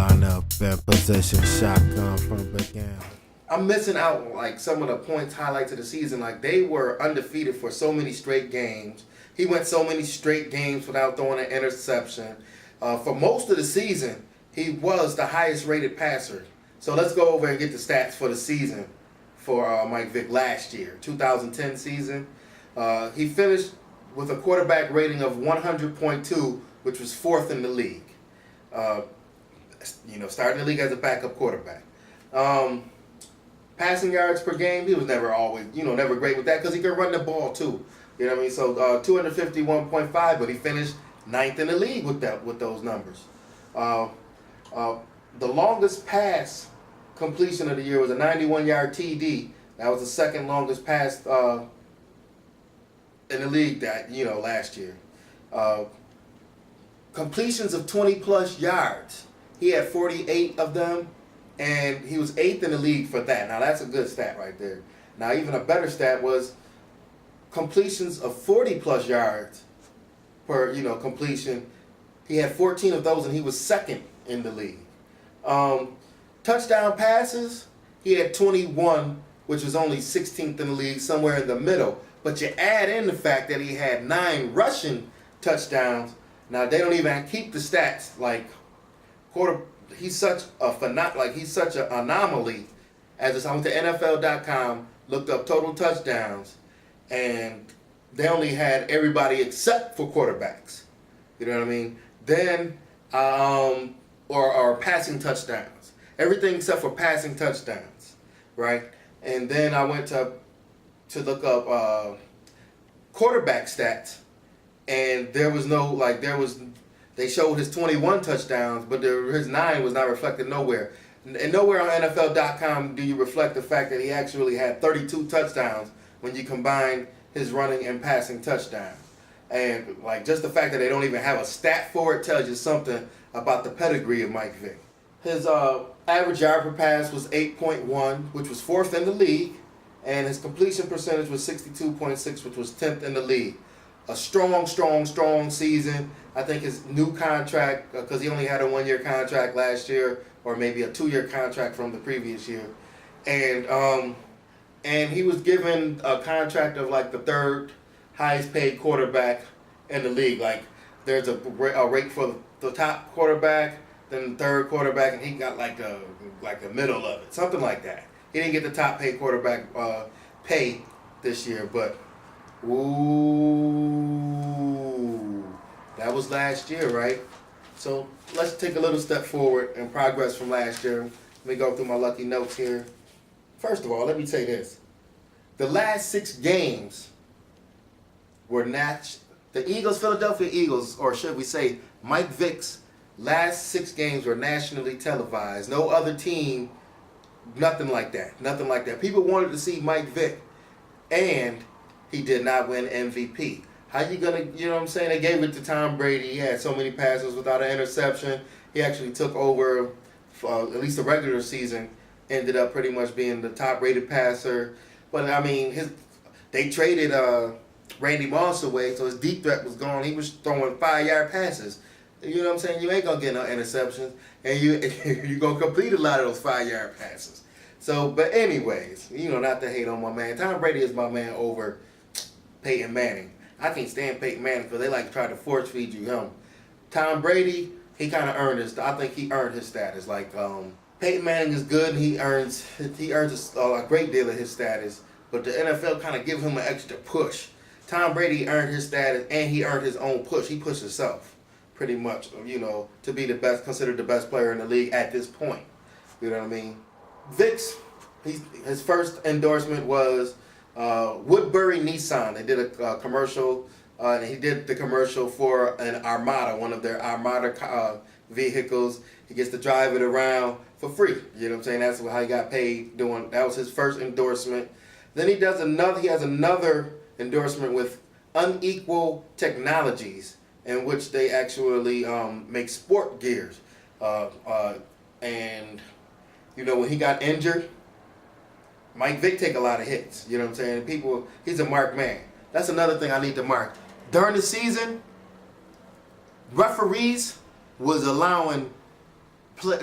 Line up in position, shotgun from beginning. I'm missing out like some of the points highlights of the season. Like they were undefeated for so many straight games. He went so many straight games without throwing an interception. For most of the season, he was the highest rated passer. So let's go over and get the stats for the season for Mike Vick last year, 2010 season. He finished with a quarterback rating of 100.2, which was fourth in the league. Starting the league as a backup quarterback. Passing yards per game, he was never always, never great with that because he could run the ball too. You know what I mean? So 251.5, but he finished ninth in the league with those numbers. The longest pass completion of the year was a 91-yard TD. That was the second longest pass in the league last year. Completions of 20-plus yards. He had 48 of them, and he was 8th in the league for that. Now, that's a good stat right there. Now, even a better stat was completions of 40-plus yards per, completion. He had 14 of those, and he was second in the league. Touchdown passes, he had 21, which was only 16th in the league, somewhere in the middle. But you add in the fact that he had 9 rushing touchdowns. Now, they don't even keep the stats like he's such an anomaly. As I went to NFL.com, looked up total touchdowns, and they only had everybody except for quarterbacks. You know what I mean? Then or passing touchdowns. Everything except for passing touchdowns, right? And then I went to look up quarterback stats, and there was no they showed his 21 touchdowns, but his 9 was not reflected nowhere. And nowhere on NFL.com do you reflect the fact that he actually had 32 touchdowns when you combine his running and passing touchdowns. And just the fact that they don't even have a stat for it tells you something about the pedigree of Mike Vick. His average yard per pass was 8.1, which was 4th in the league, and his completion percentage was 62.6, which was 10th in the league. A strong season. I think his new contract, because he only had a 1-year contract last year, or maybe a 2-year contract from the previous year, and he was given a contract of the 3rd highest paid quarterback in the league. There's a rate for the top quarterback, then the 3rd quarterback, and he got the middle of it, something like that. He didn't get the top paid quarterback pay this year, but ooh, that was last year, right? So let's take a little step forward and progress from last year. Let me go through my lucky notes here. First of all, let me say this. The last 6 games were the Philadelphia Eagles, or should we say Mike Vick's last 6 games were nationally televised. No other team, nothing like that. People wanted to see Mike Vick, and he did not win MVP. How you gonna, They gave it to Tom Brady. He had so many passes without an interception. He actually took over, at least the regular season, ended up pretty much being the top-rated passer. But, they traded Randy Moss away, so his deep threat was gone. He was throwing 5-yard passes. You know what I'm saying? You ain't going to get no interceptions, and you're going to complete a lot of those 5-yard passes. So, but anyways, not to hate on my man. Tom Brady is my man over Peyton Manning. I can't stand Peyton Manning because they to try to force feed you him. Tom Brady, he kind of earned I think he earned his status. Peyton Manning is good, and he earns a great deal of his status, but the NFL kind of give him an extra push. Tom Brady earned his status, and he earned his own push. He pushed himself, pretty much, to be considered the best player in the league at this point. You know what I mean? Vick's, his first endorsement was Woodbury Nissan. They did a commercial, and he did the commercial for an Armada, one of their Armada vehicles. He gets to drive it around for free. You know what I'm saying? That's how he got paid that was his first endorsement. Then he has another endorsement with Unequal Technologies, in which they actually make sport gears. And when he got injured, Mike Vick take a lot of hits. You know what I'm saying? He's a marked man. That's another thing I need to mark. During the season, referees was allowing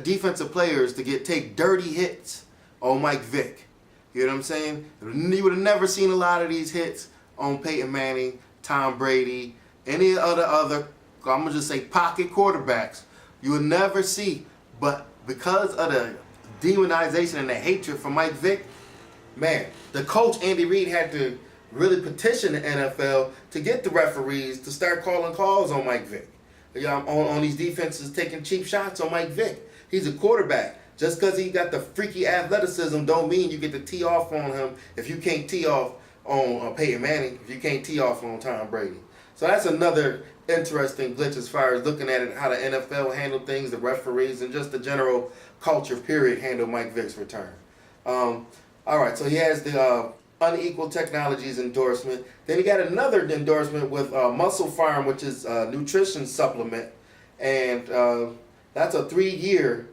defensive players to take dirty hits on Mike Vick. You know what I'm saying? You would have never seen a lot of these hits on Peyton Manning, Tom Brady, any other, I'm going to just say pocket quarterbacks. You would never see. But because of the demonization and the hatred for Mike Vick, man, the coach Andy Reid had to really petition the NFL to get the referees to start calling calls on Mike Vick. On these defenses taking cheap shots on Mike Vick. He's a quarterback. Just because he got the freaky athleticism don't mean you get to tee off on him if you can't tee off on Peyton Manning, if you can't tee off on Tom Brady. So that's another interesting glitch as far as looking at it, how the NFL handle things, the referees, and just the general culture, period, handle Mike Vick's return. All right, so he has the Unequal Technologies endorsement. Then he got another endorsement with Muscle Farm, which is a nutrition supplement. And that's a 3-year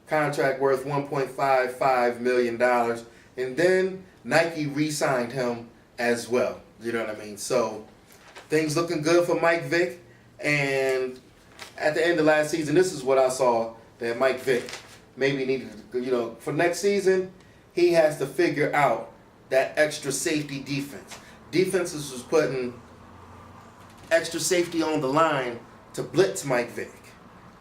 contract worth $1.55 million. And then Nike re-signed him as well. You know what I mean? So things looking good for Mike Vick. And at the end of last season, this is what I saw that Mike Vick maybe needed to, for next season, he has to figure out that extra safety defense. Defenses was putting extra safety on the line to blitz Mike Vick.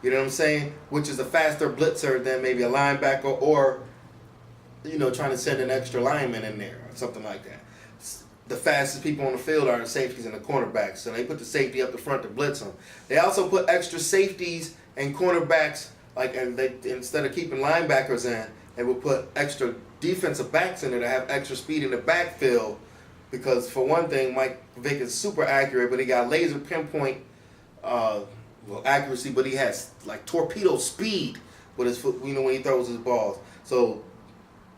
You know what I'm saying? Which is a faster blitzer than maybe a linebacker or, trying to send an extra lineman in there or something like that. The fastest people on the field are the safeties and the cornerbacks. So they put the safety up the front to blitz them. They also put extra safeties and cornerbacks, and they, instead of keeping linebackers in, they would put extra defensive backs in there to have extra speed in the backfield. Because for one thing, Mike Vick is super accurate, but he got laser pinpoint accuracy, but he has like torpedo speed with his foot, when he throws his balls. So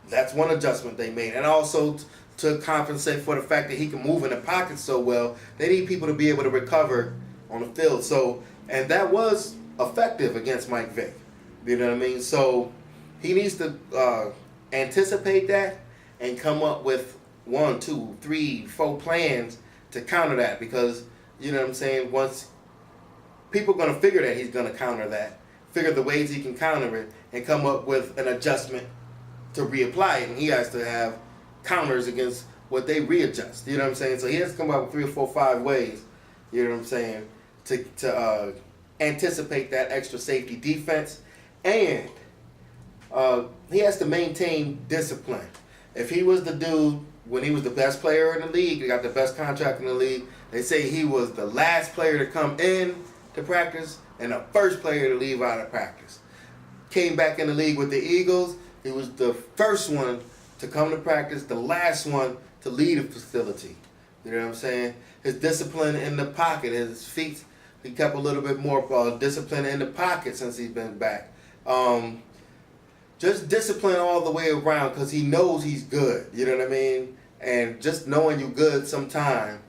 that's one adjustment they made. And also to compensate for the fact that he can move in the pocket so well, they need people to be able to recover on the field. So, and that was effective against Mike Vick. You know what I mean? So he needs to anticipate that and come up with 1, 2, 3, 4 plans to counter that, because once people are going to figure that he's going to counter that, figure the ways he can counter it, and come up with an adjustment to reapply it, and he has to have counters against what they readjust. You know what I'm saying? So he has to come up with 3 or 4, 5 ways, you know what I'm saying, to anticipate that extra safety defense, and he has to maintain discipline. If he was the dude when he was the best player in the league, he got the best contract in the league, they say he was the last player to come in to practice and the first player to leave out of practice. Came back in the league with the Eagles, he was the first one to come to practice, the last one to leave the facility. You know what I'm saying? His discipline in the pocket, his feet, he kept a little bit more discipline in the pocket since he's been back. Just discipline all the way around, because he knows he's good. You know what I mean? And just knowing you're good sometime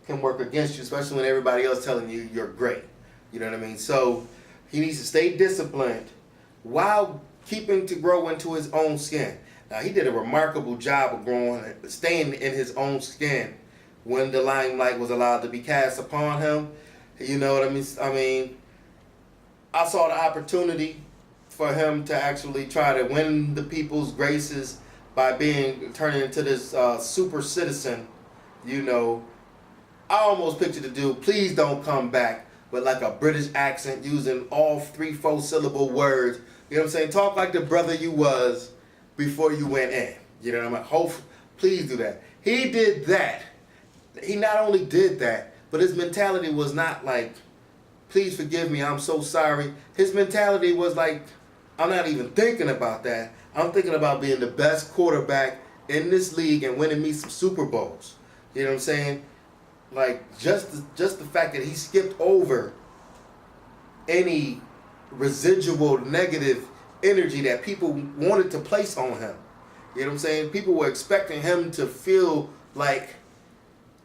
can work against you, especially when everybody else telling you you're great. You know what I mean? So he needs to stay disciplined while keeping to grow into his own skin. Now, he did a remarkable job of staying in his own skin when the limelight was allowed to be cast upon him. You know what I mean? I mean, I saw the opportunity for him to actually try to win the people's graces by turning into this super citizen. I almost pictured the dude, please don't come back, with like a British accent, using all 3, 4 syllable words. You know what I'm saying? Talk like the brother you was before you went in. You know what I mean? Please do that. He did that. He not only did that, but his mentality was not like, please forgive me, I'm so sorry. His mentality was like, I'm not even thinking about that. I'm thinking about being the best quarterback in this league and winning me some Super Bowls. You know what I'm saying? Like, just the fact that he skipped over any residual negative energy that people wanted to place on him. You know what I'm saying? People were expecting him to feel like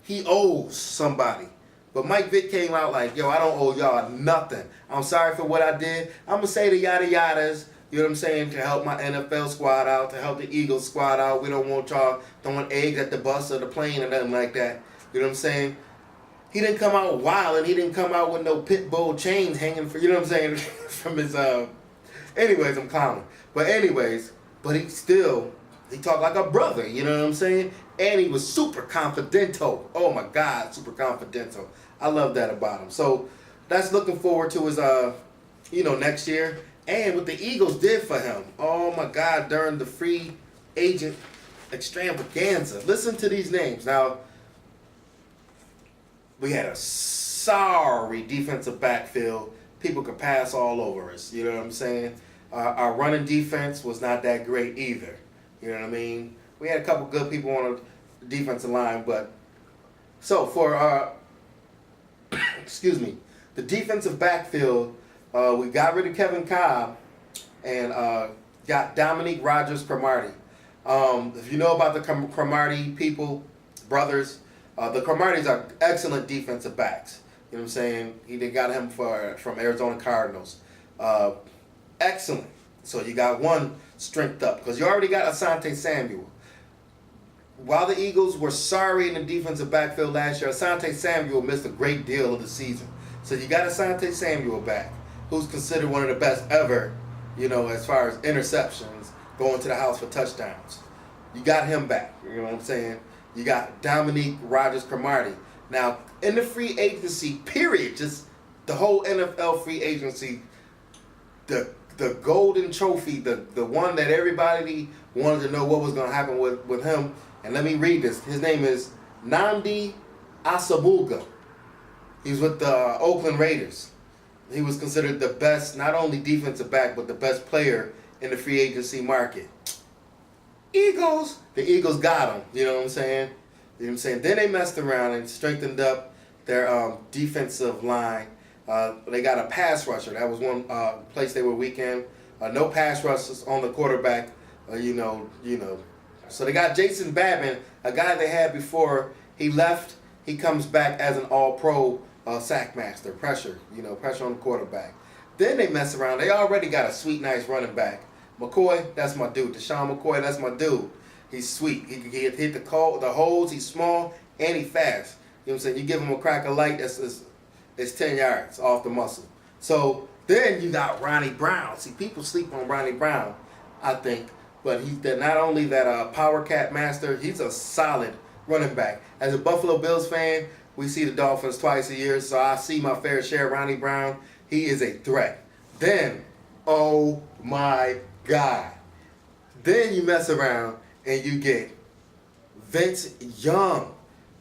he owes somebody. But Mike Vick came out like, yo, I don't owe y'all nothing. I'm sorry for what I did. I'm going to say the yada yadas, you know what I'm saying, to help my NFL squad out, to help the Eagles squad out. We don't want y'all throwing eggs at the bus or the plane or nothing like that. You know what I'm saying? He didn't come out wild, and he didn't come out with no pit bull chains hanging, for, you know what I'm saying, from Anyways, I'm clowning. But he talked like a brother, you know what I'm saying? And he was super confidential. Oh my God, super confidential. I love that about him. So that's looking forward to his, next year. And what the Eagles did for him. Oh my God, during the free agent extravaganza. Listen to these names. Now, we had a sorry defensive backfield. People could pass all over us. You know what I'm saying? Our running defense was not that great either. You know what I mean? We had a couple good people on the defensive line, but so for the defensive backfield, we got rid of Kevin Cobb and got Dominique Rodgers-Cromartie. If you know about the Cromartie brothers, the Cromarties are excellent defensive backs. You know what I'm saying? They got him from Arizona Cardinals. Excellent. So you got one strength up because you already got Asante Samuel. While the Eagles were sorry in the defensive backfield last year, Asante Samuel missed a great deal of the season. So you got Asante Samuel back, who's considered one of the best ever, as far as interceptions, going to the house for touchdowns. You got him back. You know what I'm saying? You got Dominique Rodgers-Cromartie. Now, in the free agency period, just the whole NFL free agency, the golden trophy, the one that everybody wanted to know what was going to happen with him. And let me read this. His name is Nnamdi Asomugha. He's with the Oakland Raiders. He was considered the best, not only defensive back, but the best player in the free agency market. The Eagles got him. You know what I'm saying? You know what I'm saying? Then they messed around and strengthened up their defensive line. They got a pass rusher. That was one place they were weak in. No pass rushers on the quarterback. So they got Jason Babin, a guy they had before he left. He comes back as an all-pro sack master. Pressure on the quarterback. Then they mess around. They already got a sweet, nice running back. McCoy, that's my dude. Deshaun McCoy, that's my dude. He's sweet. He can hit the holes. He's small and he's fast. You know what I'm saying? You give him a crack of light, it's 10 yards off the muscle. So then you got Ronnie Brown. See, people sleep on Ronnie Brown, I think. But he's not only that power cat master, he's a solid running back. As a Buffalo Bills fan, we see the Dolphins twice a year, so I see my fair share of Ronnie Brown. He is a threat. Then, oh my God. Then you mess around and you get Vince Young.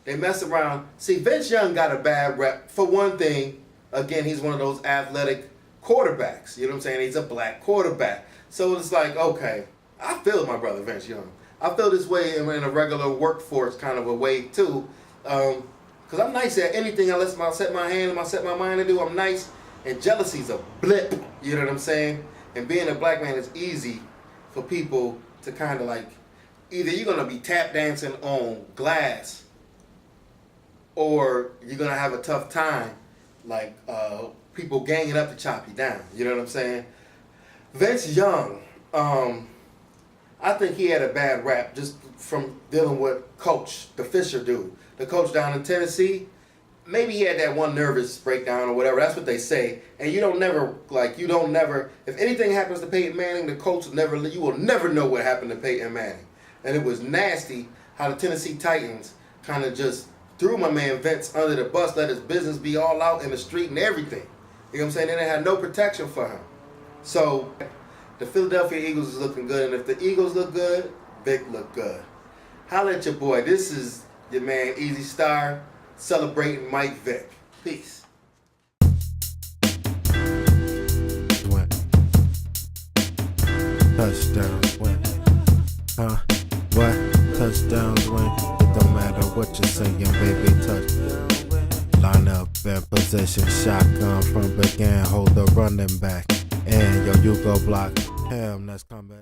They mess around. See, Vince Young got a bad rep. For one thing, again, he's one of those athletic quarterbacks. You know what I'm saying? He's a black quarterback. So it's like, okay, I feel my brother Vince Young. I feel this way in a regular workforce kind of a way too. Because I'm nice at anything I set my hand and I set my mind to do. I'm nice. And jealousy's a blip. You know what I'm saying? And being a black man is easy for people to kind of like, either you're going to be tap dancing on glass or you're going to have a tough time, like people ganging up to chop you down. You know what I'm saying? Vince Young, I think he had a bad rap just from dealing with Coach, the Fisher dude. The coach down in Tennessee, maybe he had that one nervous breakdown or whatever. That's what they say. And you don't never, if anything happens to Peyton Manning, the coach you will never know what happened to Peyton Manning. And it was nasty how the Tennessee Titans kind of just threw my man Vince under the bus, let his business be all out in the street and everything. You know what I'm saying? And they had no protection for him. So the Philadelphia Eagles is looking good. And if the Eagles look good, Vic look good. Holla at your boy. This is your man Eazystar celebrating Mike Vick. Peace. Touchdowns win. What? Touchdowns win. It don't matter what you're saying, baby. Touchdown win. Line up in position, shotgun from began. Hold the running back. And yo, you go block him. That's combat.